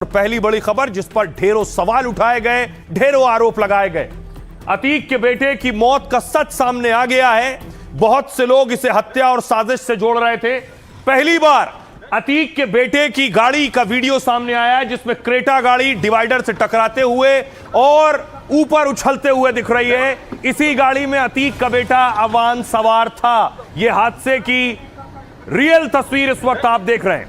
पहली बड़ी खबर जिस पर ढेरों सवाल उठाए गए, ढेरों आरोप लगाए गए। अतीक के बेटे की मौत का सच सामने आ गया है। बहुत से लोग इसे हत्या और साजिश से जोड़ रहे थे। पहली बार अतीक के बेटे की गाड़ी का वीडियो सामने आया है जिसमें क्रेटा गाड़ी डिवाइडर से टकराते हुए और ऊपर उछलते हुए दिख रही है। इसी गाड़ी में अतीक का बेटा अबान सवार था। यह हादसे की रियल तस्वीर इस वक्त आप देख रहे हैं।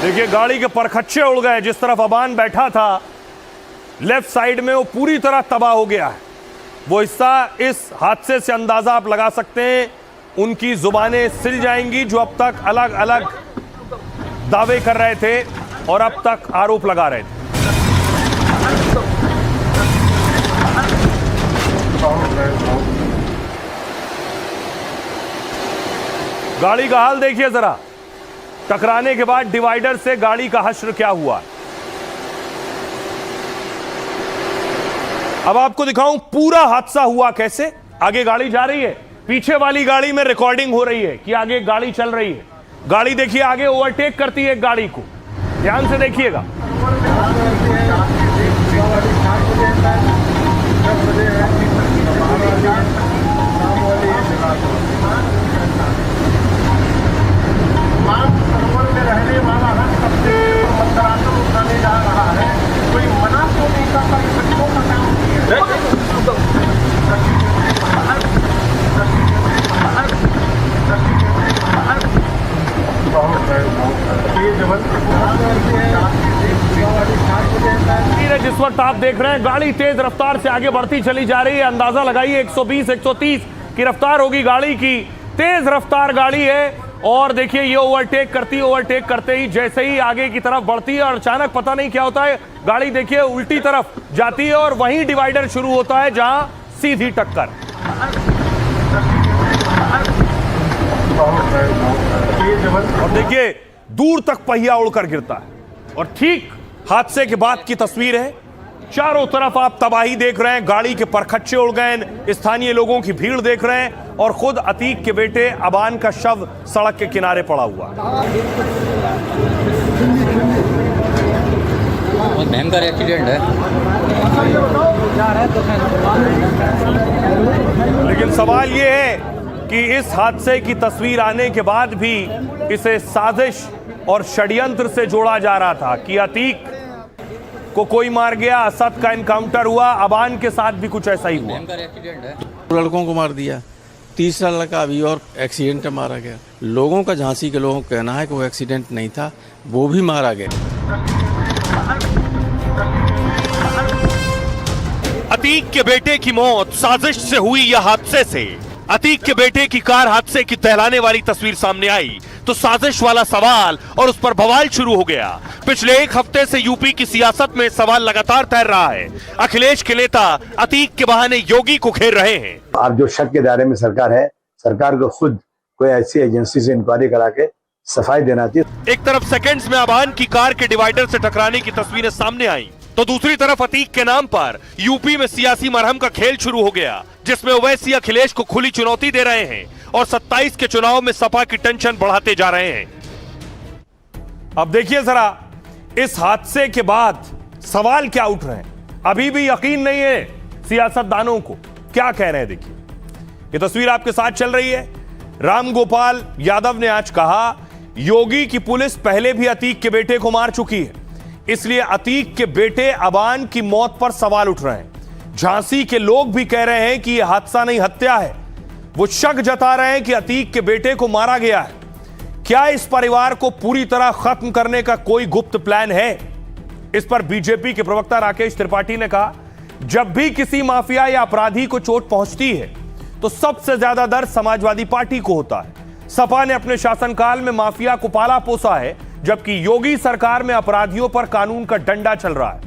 देखिए गाड़ी के परखच्चे उड़ गए। जिस तरफ अबान बैठा था लेफ्ट साइड में, वो पूरी तरह तबाह हो गया है। वो हिस्सा इस हादसे से अंदाजा आप लगा सकते हैं। उनकी जुबानें सिल जाएंगी जो अब तक अलग अलग दावे कर रहे थे और अब तक आरोप लगा रहे थे। गाड़ी का हाल देखिए जरा। टकराने के बाद डिवाइडर से गाड़ी का हश्र क्या हुआ। अब आपको दिखाऊं पूरा हादसा हुआ कैसे। आगे गाड़ी जा रही है, पीछे वाली गाड़ी में रिकॉर्डिंग हो रही है कि आगे गाड़ी चल रही है। गाड़ी देखिए आगे ओवरटेक करती है गाड़ी को, ध्यान से देखिएगा। रहने वाला हर सबसे मंत्रालय उठाने जा रहा है। कोई मना तो नहीं करता, बच्चों का काम जिस वक्त आप देख रहे हैं गाड़ी तेज रफ्तार से आगे बढ़ती चली जा रही है। अंदाजा लगाइए 120 130 की रफ्तार होगी गाड़ी की। तेज रफ्तार गाड़ी है और देखिए ये ओवरटेक करते ही जैसे ही आगे की तरफ बढ़ती है और अचानक पता नहीं क्या होता है, गाड़ी देखिए उल्टी तरफ जाती है और वहीं डिवाइडर शुरू होता है जहां सीधी टक्कर। और देखिए दूर तक पहिया उड़कर गिरता है। और ठीक हादसे के बाद की तस्वीर है। चारों तरफ आप तबाही देख रहे हैं, गाड़ी के परखच्चे उड़ गए, स्थानीय लोगों की भीड़ देख रहे हैं और खुद अतीक के बेटे अबान का शव सड़क के किनारे पड़ा हुआ। बहुत भयंकर एक्सीडेंट है। लेकिन सवाल यह है कि इस हादसे की तस्वीर आने के बाद भी इसे साजिश और षड्यंत्र से जोड़ा जा रहा था कि अतीक को कोई मार गया, असद का इनकाउंटर हुआ, अबान के साथ भी कुछ ऐसा ही हुआ। भयंकर एक्सीडेंट है। लड़कों को मार दिया, तीसरा लड़का अभी और एक्सीडेंट में मारा गया। लोगों का, झांसी के लोगों का कहना है कि वो एक्सीडेंट नहीं था, वो भी मारा गया। अतीक के बेटे की मौत साजिश से हुई या हादसे से। अतीक के बेटे की कार हादसे की दहलाने वाली तस्वीर सामने आई तो साजिश वाला सवाल और उस पर बवाल शुरू हो गया। पिछले एक हफ्ते से यूपी की सियासत में सवाल लगातार तैर रहा है। अखिलेश के नेता अतीक के बहाने योगी को घेर रहे हैं। आप जो शक के दायरे में सरकार है, सरकार को खुद कोई ऐसी एजेंसी से इंक्वायरी करा के सफाई देना चाहिए। एक तरफ सेकंड्स में अबान की कार के डिवाइडर से टकराने की तस्वीरें सामने आई तो दूसरी तरफ अतीक के नाम पर यूपी में सियासी मरहम का खेल शुरू हो गया, जिसमें ओवैसी अखिलेश को खुली चुनौती दे रहे हैं और 27 के चुनाव में सपा की टेंशन बढ़ाते जा रहे हैं। अब देखिए जरा इस हादसे के बाद सवाल क्या उठ रहे हैं। अभी भी यकीन नहीं है सियासतदानों को, क्या कह रहे हैं देखिए। ये तस्वीर आपके साथ चल रही है। राम गोपाल यादव ने आज कहा योगी की पुलिस पहले भी अतीक के बेटे को मार चुकी है, इसलिए अतीक के बेटे अबान की मौत पर सवाल उठ रहे हैं। झांसी के लोग भी कह रहे हैं कि यह हादसा नहीं हत्या है। वो शक जता रहे हैं कि अतीक के बेटे को मारा गया है। क्या इस परिवार को पूरी तरह खत्म करने का कोई गुप्त प्लान है? इस पर बीजेपी के प्रवक्ता राकेश त्रिपाठी ने कहा जब भी किसी माफिया या अपराधी को चोट पहुंचती है तो सबसे ज्यादा दर्द समाजवादी पार्टी को होता है। सपा ने अपने शासनकाल में माफिया को पाला पोसा है, जबकि योगी सरकार में अपराधियों पर कानून का डंडा चल रहा है।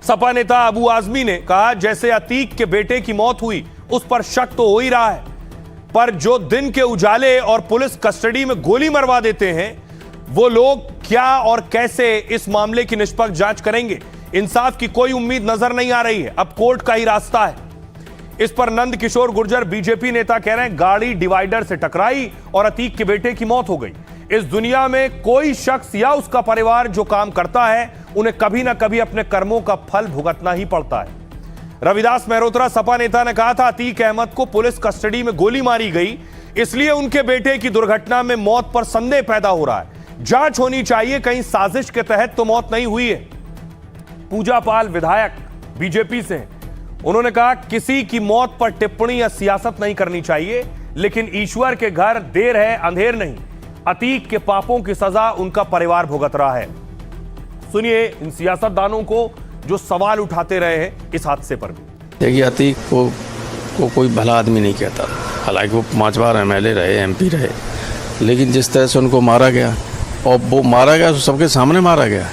सपा नेता अबू आजमी ने कहा जैसे अतीक के बेटे की मौत हुई उस पर शक तो हो ही रहा है, पर जो दिन के उजाले और पुलिस कस्टडी में गोली मरवा देते हैं वो लोग क्या और कैसे इस मामले की निष्पक्ष जांच करेंगे, इंसाफ की कोई उम्मीद नजर नहीं आ रही है। अब कोर्ट का ही रास्ता है। इस पर नंद किशोर गुर्जर बीजेपी नेता कह रहे हैं गाड़ी डिवाइडर से टकराई और अतीक के बेटे की मौत हो गई। इस दुनिया में कोई शख्स या उसका परिवार जो काम करता है उन्हें कभी ना कभी अपने कर्मों का फल भुगतना ही पड़ता है। रविदास मेहरोत्रा सपा नेता ने कहा था अतीक अहमद को पुलिस कस्टडी में गोली मारी गई, इसलिए उनके बेटे की दुर्घटना में मौत पर संदेह पैदा हो रहा है। जांच होनी चाहिए, कहीं साजिश के तहत तो मौत नहीं हुई है। पूजा पाल विधायक बीजेपी से हैं। उन्होंने कहा किसी की मौत पर टिप्पणी या सियासत नहीं करनी चाहिए, लेकिन ईश्वर के घर देर है अंधेर नहीं। अतीक के पापों की सजा उनका परिवार भुगत रहा है। सुनिए इन सियासतदानों को जो सवाल उठाते रहे हैं इस हादसे पर भी। देखिए अतीक को कोई भला आदमी नहीं कहता, हालांकि वो 5 बार MLA रहे, MP रहे, लेकिन जिस तरह से उनको मारा गया, और वो मारा गया तो सबके सामने मारा गया,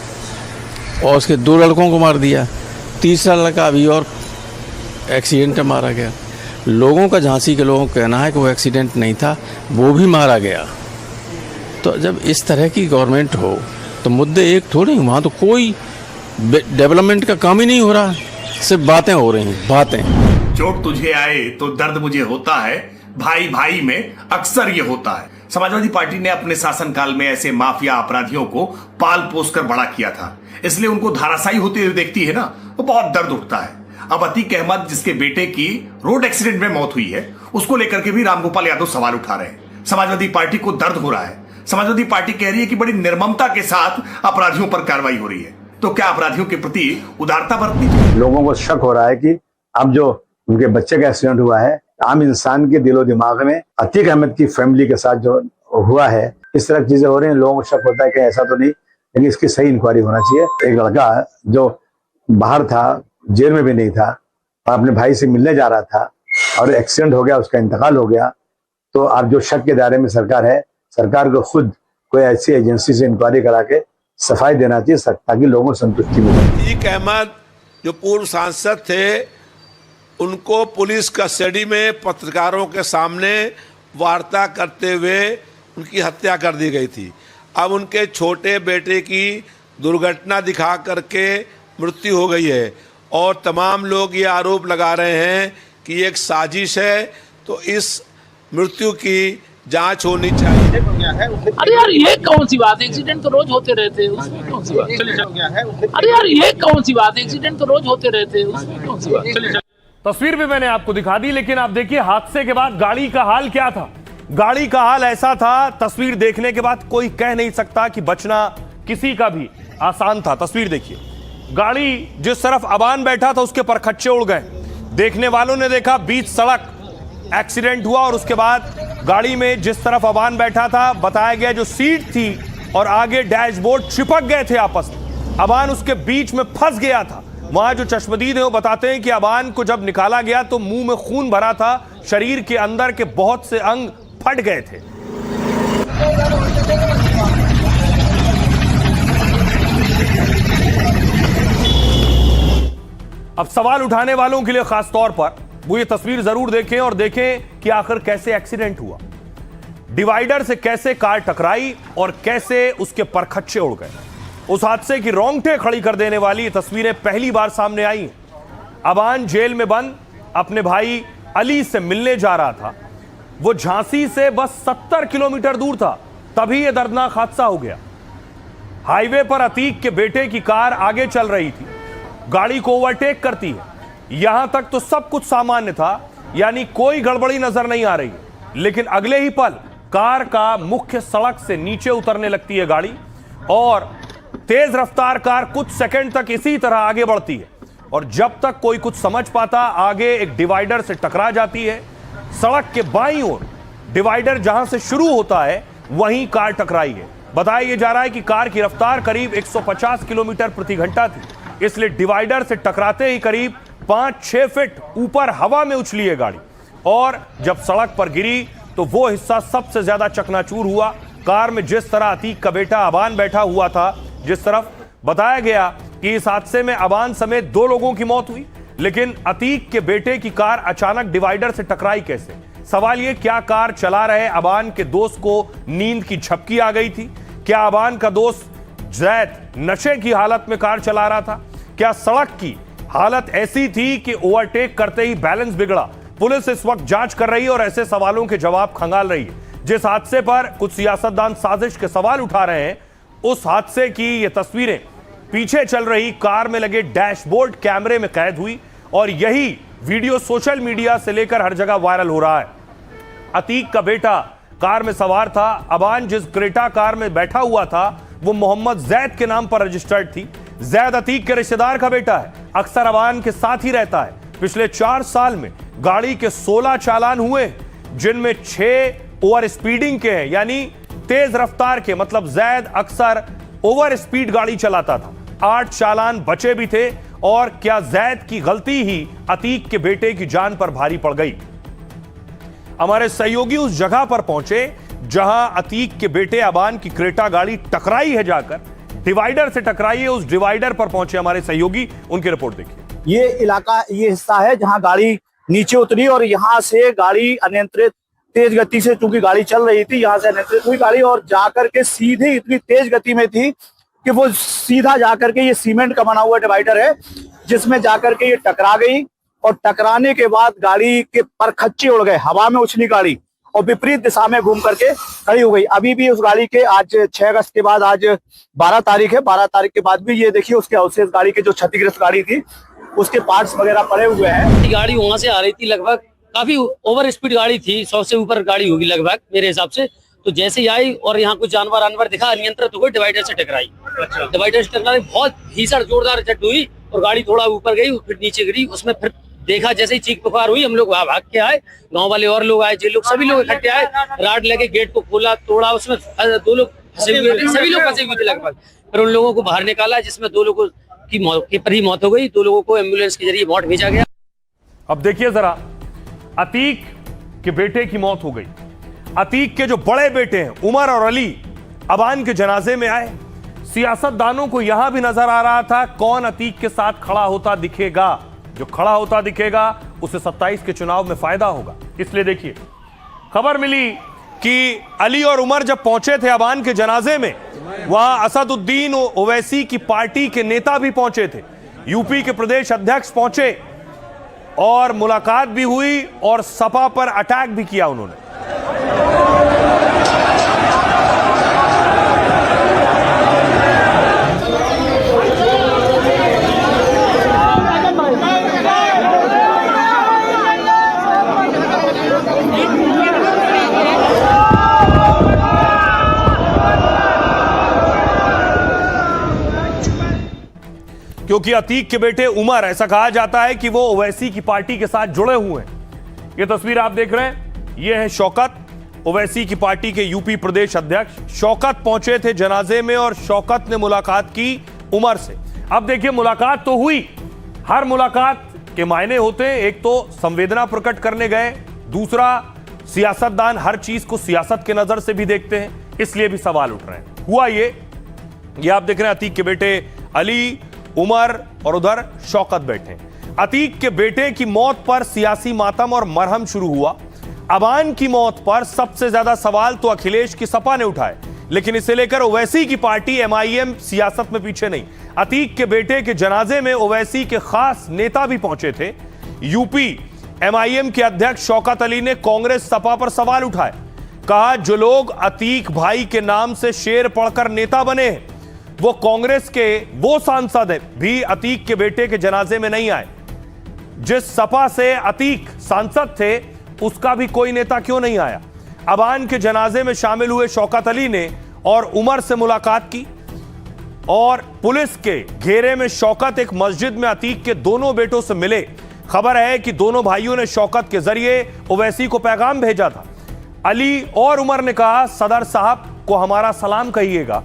और उसके 2 लड़कों को मार दिया, तीसरा लड़का अभी और एक्सीडेंट में मारा गया। लोगों का, झांसी के लोगों का कहना है कि वो एक्सीडेंट नहीं था, वो भी मारा गया। तो जब इस तरह की गवर्नमेंट हो तो मुद्दे एक थोड़ी, वहाँ तो कोई डेवलपमेंट का काम ही नहीं हो रहा, सिर्फ बातें हो रही हैं, बातें। चोट तुझे आए तो दर्द मुझे होता है, भाई भाई में अक्सर ये होता है। समाजवादी पार्टी ने अपने शासनकाल में ऐसे माफिया अपराधियों को पाल पोस कर बड़ा किया था, इसलिए उनको धाराशायी होते हुए देखती है ना, तो बहुत दर्द उठता है। अब अतीक अहमद जिसके बेटे की रोड एक्सीडेंट में मौत हुई है, उसको लेकर के भी रामगोपाल यादव सवाल उठा रहे हैं। समाजवादी पार्टी को दर्द हो रहा है। समाजवादी पार्टी कह रही है कि बड़ी निर्ममता के साथ अपराधियों पर कार्रवाई हो रही है, तो क्या अपराधियों के प्रति उदारता बरतनी चाहिए? लोगों को शक हो रहा है कि अब जो उनके बच्चे का एक्सीडेंट हुआ है, आम इंसान के दिलो दिमाग में अतीक अहमद की फैमिली के साथ जो हुआ है, इस तरह की चीजें हो रही हैं। लोगों को शक होता है कि ऐसा तो नहीं, लेकिन इसकी सही इंक्वायरी होना चाहिए। एक लड़का जो बाहर था, जेल में भी नहीं था, और अपने भाई से मिलने जा रहा था और एक्सीडेंट हो गया, उसका इंतकाल हो गया, तो अब जो शक के दायरे में सरकार है, सरकार को खुद कोई ऐसी एजेंसी से इंक्वायरी करा के सफाई देना चाहिए ताकि लोगों को संतुष्टि मिले। अतीक अहमद जो पूर्व सांसद थे, उनको पुलिस कस्टडी में पत्रकारों के सामने वार्ता करते हुए उनकी हत्या कर दी गई थी। अब उनके छोटे बेटे की दुर्घटना दिखा करके मृत्यु हो गई है, और तमाम लोग ये आरोप लगा रहे हैं कि ये एक साजिश है, तो इस मृत्यु की जांच होनी चाहिए। अरे यार ये कौन सी बात है, एक्सीडेंट तो रोज होते रहते हैं, उसमें कौन सी बात? अरे यार ये कौन सी बात है, एक्सीडेंट तो रोज होते रहते हैं, उसमें कौन सी बात? तस्वीर भी मैंने आपको दिखा दी, लेकिन आप देखिए हादसे के बाद गाड़ी का हाल क्या था। गाड़ी का हाल ऐसा था, तस्वीर देखने के बाद कोई कह नहीं सकता कि बचना किसी का भी आसान था। तस्वीर देखिए, गाड़ी जिस तरफ अबान बैठा था उसके परखच्चे उड़ गए। देखने वालों ने देखा बीच सड़क एक्सीडेंट हुआ, और उसके बाद गाड़ी में जिस तरफ अबान बैठा था, बताया गया जो सीट थी और आगे डैशबोर्ड चिपक गए थे आपस में। अबान उसके बीच में फंस गया था। वहां जो चश्मदीद है वो बताते हैं कि अबान को जब निकाला गया तो मुंह में खून भरा था, शरीर के अंदर के बहुत से अंग फट गए थे। अब सवाल उठाने वालों के लिए खास तौर पर वो ये तस्वीर जरूर देखें और देखें कि आखिर कैसे एक्सीडेंट हुआ, डिवाइडर से कैसे कार टकराई और कैसे उसके परखच्चे उड़ गए। उस हादसे की रोंगटे खड़ी कर देने वाली तस्वीरें पहली बार सामने आई। अबान जेल में बंद अपने भाई अली से मिलने जा रहा था। वो झांसी से बस 70 किलोमीटर दूर था, तभी यह दर्दनाक हादसा हो गया। हाईवे पर अतीक के बेटे की कार आगे चल रही थी, गाड़ी को ओवरटेक करती है। यहां तक तो सब कुछ सामान्य था, यानी कोई गड़बड़ी नजर नहीं आ रही है, लेकिन अगले ही पल कार का मुख्य सड़क से नीचे उतरने लगती है गाड़ी, और तेज रफ्तार कार कुछ सेकंड तक इसी तरह आगे बढ़ती है, और जब तक कोई कुछ समझ पाता आगे एक डिवाइडर से टकरा जाती है। सड़क के बाईं ओर डिवाइडर जहां से शुरू होता है वहीं कार टकराई है। बताया जा रहा है कि कार की रफ्तार करीब 150 किलोमीटर प्रति घंटा थी, इसलिए डिवाइडर से टकराते ही करीब 5-6 फीट ऊपर हवा में उछली है गाड़ी, और जब सड़क पर गिरी तो वो हिस्सा सबसे ज्यादा चकनाचूर हुआ। कार में जिस तरह अतीक का बेटा अबान बैठा हुआ था, जिस तरफ बताया गया कि इस हादसे में अबान समेत 2 लोगों की मौत हुई, लेकिन अतीक के बेटे की कार अचानक डिवाइडर से टकराई कैसे? सवाल ये, क्या कार चला रहे अबान के दोस्त को नींद की झपकी आ गई थी? क्या अबान का दोस्त जैद नशे की हालत में कार चला रहा था? क्या सड़क की हालत ऐसी थी कि ओवरटेक करते ही बैलेंस बिगड़ा? पुलिस इस वक्त जांच कर रही है और ऐसे सवालों के जवाब खंगाल रही है। जिस हादसे पर कुछ सियासतदान साजिश के सवाल उठा रहे हैं, उस हादसे की ये तस्वीरें पीछे चल रही कार में लगे डैशबोर्ड कैमरे में कैद हुई और यही वीडियो सोशल मीडिया से लेकर हर जगह वायरल हो रहा है। अतीक का बेटा कार में सवार था। अबान जिस क्रेटा कार में बैठा हुआ था वो मोहम्मद जैद के नाम पर रजिस्टर्ड थी। जैद अतीक के रिश्तेदार का बेटा है, अक्सर अबान के साथ ही रहता है। पिछले 4 साल में गाड़ी के 16 चालान हुए, जिनमें 6 ओवर स्पीडिंग के हैं, यानी तेज रफ्तार के। मतलब जैद अक्सर ओवर स्पीड गाड़ी चलाता था। 8 चालान बचे भी थे। और क्या जैद की गलती ही अतीक के बेटे की जान पर भारी पड़ गई? हमारे सहयोगी उस जगह पर पहुंचे जहां अतीक के बेटे अबान की क्रेटा गाड़ी टकराई है, जाकर डिवाइडर से टकराई है। उस डिवाइडर पर पहुंचे हमारे सहयोगी, उनकी रिपोर्ट देखिए। ये इलाका, ये हिस्सा है जहां गाड़ी नीचे उतरी और यहां से गाड़ी अनियंत्रित तेज गति से, चूंकि गाड़ी चल रही थी, यहां से अनियंत्रित हुई गाड़ी और जाकर के सीधे इतनी तेज गति में थी कि वो सीधा जाकर के, ये सीमेंट का बना हुआ डिवाइडर है जिसमें जाकर के ये टकरा गई और टकराने के बाद गाड़ी के परखच्चे उड़ गए, हवा में उछली गाड़ी और विपरीत दिशा में घूम करके खड़ी हो गई। अभी भी उस गाड़ी के, आज 6 अगस्त के बाद आज 12 तारीख है, 12 तारीख के बाद भी ये देखिए उसके अवशेष, गाड़ी की जो क्षतिग्रस्त गाड़ी थी उसके पार्ट्स वगैरह पड़े हुए हैं। गाड़ी वहां से आ रही थी, लगभग काफी ओवर स्पीड गाड़ी थी, 100 से ऊपर गाड़ी होगी लगभग मेरे हिसाब से। तो जैसे ही आई और यहाँ कुछ जानवर दिखा, अनियंत्रित हो गई, डिवाइडर से टकराई। डिवाइडर से टकराई, बहुत भीषण जोरदार झट हुई और गाड़ी थोड़ा ऊपर गई, फिर नीचे गिरी। उसमें फिर देखा, जैसे ही चीख पुकार हुई, हम लोग वहां भाग के आए, गांव वाले और लोग आए, जे लोग सभी लोग इकट्ठे आए, राड लेके गेट को खोला, तोड़ा। उसमें 2 लोग फंसे हुए, सभी लोग फंसे हुए थे लगभग। फिर उन लोगों को बाहर निकाला, जिसमें 2 लोगों की मौके पर ही मौत हो गई, 2 लोगों को एम्बुलेंस के जरिए मौत भेजा गया। अब देखिए जरा, अतीक के बेटे की मौत हो गई। अतीक के जो बड़े बेटे हैं उमर और अली अबान के जनाजे में आए। सियासतदानों को यहां भी नजर आ रहा था कौन अतीक के साथ खड़ा होता दिखेगा। जो खड़ा होता दिखेगा उसे 27 के चुनाव में फायदा होगा। इसलिए देखिए, खबर मिली कि अली और उमर जब पहुंचे थे अबान के जनाजे में, वहां असदुद्दीन ओवैसी की पार्टी के नेता भी पहुंचे थे, यूपी के प्रदेश अध्यक्ष पहुंचे और मुलाकात भी हुई और सपा पर अटैक भी किया उन्होंने। क्योंकि अतीक के बेटे उमर, ऐसा कहा जाता है कि वो ओवैसी की पार्टी के साथ जुड़े हुए हैं। ये तस्वीर आप देख रहे हैं, ये है शौकत, ओवैसी की पार्टी के यूपी प्रदेश अध्यक्ष। शौकत पहुंचे थे जनाजे में और शौकत ने मुलाकात की उमर से। अब देखिए, मुलाकात तो हुई, हर मुलाकात के मायने होते हैं। एक तो संवेदना प्रकट करने गए, दूसरा सियासतदान हर चीज को सियासत के नजर से भी देखते हैं, इसलिए भी सवाल उठ रहे हैं। हुआ ये आप देख रहे हैं, अतीक के बेटे अली, उमर और उधर शौकत बैठे। अतीक के बेटे की मौत पर सियासी मातम और मरहम शुरू हुआ। अबान की मौत पर सबसे ज्यादा सवाल तो अखिलेश की सपा ने उठाए, लेकिन इसे लेकर ओवैसी की पार्टी MIM सियासत में पीछे नहीं। अतीक के बेटे के जनाजे में ओवैसी के खास नेता भी पहुंचे थे। यूपी MIM के अध्यक्ष शौकत अली ने कांग्रेस सपा पर सवाल उठाए। कहा, जो लोग अतीक भाई के नाम से शेर पढ़कर नेता बने हैं, वो कांग्रेस के वो सांसद भी अतीक के बेटे के जनाजे में नहीं आए। जिस सपा से अतीक सांसद थे उसका भी कोई नेता क्यों नहीं आया? अबान के जनाजे में शामिल हुए शौकत अली ने और उमर से मुलाकात की और पुलिस के घेरे में शौकत एक मस्जिद में अतीक के दोनों बेटों से मिले। खबर है कि दोनों भाइयों ने शौकत के जरिए ओवैसी को पैगाम भेजा था। अली और उमर ने कहा, सदर साहब को हमारा सलाम कहिएगा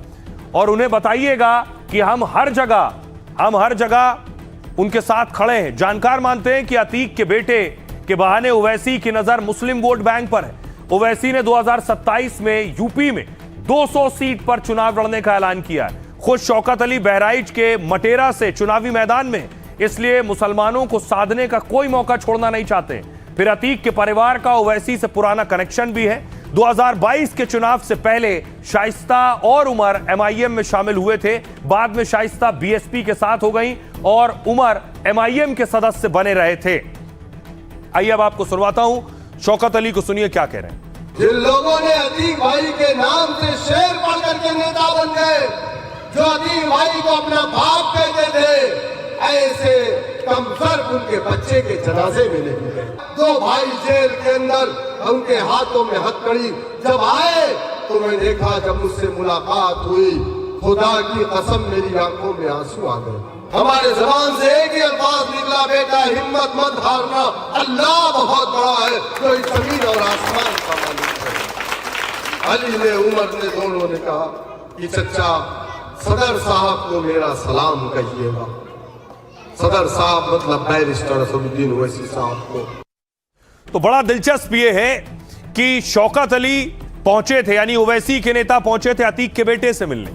और उन्हें बताइएगा कि हम हर जगह उनके साथ खड़े हैं। जानकार मानते हैं कि अतीक के बेटे के बहाने ओवैसी की नजर मुस्लिम वोट बैंक पर है। ओवैसी ने 2027 में यूपी में 200 सीट पर चुनाव लड़ने का ऐलान किया है। खुद शौकत अली बहराइच के मटेरा से चुनावी मैदान में, इसलिए मुसलमानों को साधने का कोई मौका छोड़ना नहीं चाहते। फिर अतीक के परिवार का ओवैसी से पुराना कनेक्शन भी है। 2022 के चुनाव से पहले शाइस्ता और उमर एमआईएम में शामिल हुए थे। बाद में शाइस्ता बीएसपी के साथ हो गई और उमर एमआईएम के सदस्य बने रहे थे। आइए अब आपको सुनवाता हूं, शौकत अली को सुनिए क्या कह रहे हैं। जिन लोगों ने अतीक भाई के नाम से शेर पढ़ करके नेता बन गए, जो अतीक भाई को अपना बाप कहते थे, ऐसे कमसर उनके बच्चे के जनाजे में नहीं गए। दो भाई जेल के अंदर, उनके हाथों में हथकड़ी जब आए तो मैं देखा, जब मुझसे मुलाकात हुई, खुदा की कसम मेरी आंखों में आंसू आ गए। हमारे जबान से एक ही अल्फाज निकला, बेटा हिम्मत मत हारना, अल्लाह बहुत बड़ा है, कोई जमीन और आसमान का मालिक है। अली ने, उमर ने, दोनों ने कहा कि चचा सदर साहब को मेरा सलाम कहिएगा। सदर साहब मतलब बैरिस्टर असदुद्दीन ओवैसी साहब को। तो बड़ा दिलचस्प ये है कि शौकत अली पहुंचे थे, यानी ओवैसी के नेता पहुंचे थे अतीक के बेटे से मिलने,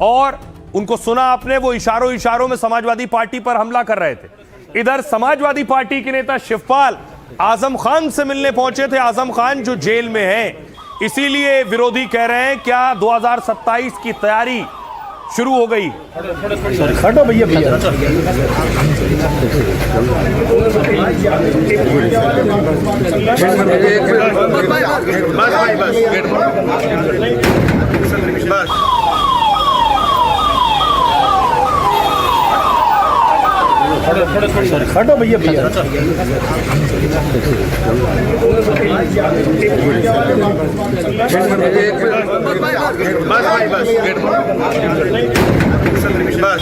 और उनको सुना आपने, वो इशारों में समाजवादी पार्टी पर हमला कर रहे थे। इधर समाजवादी पार्टी के नेता शिवपाल आजम खान से मिलने पहुंचे थे। आजम खान जो जेल में हैं, इसीलिए विरोधी कह रहे हैं क्या 2027 की तैयारी शुरू हो गई। हटो भैया भैया। हटो भैया भैया। बस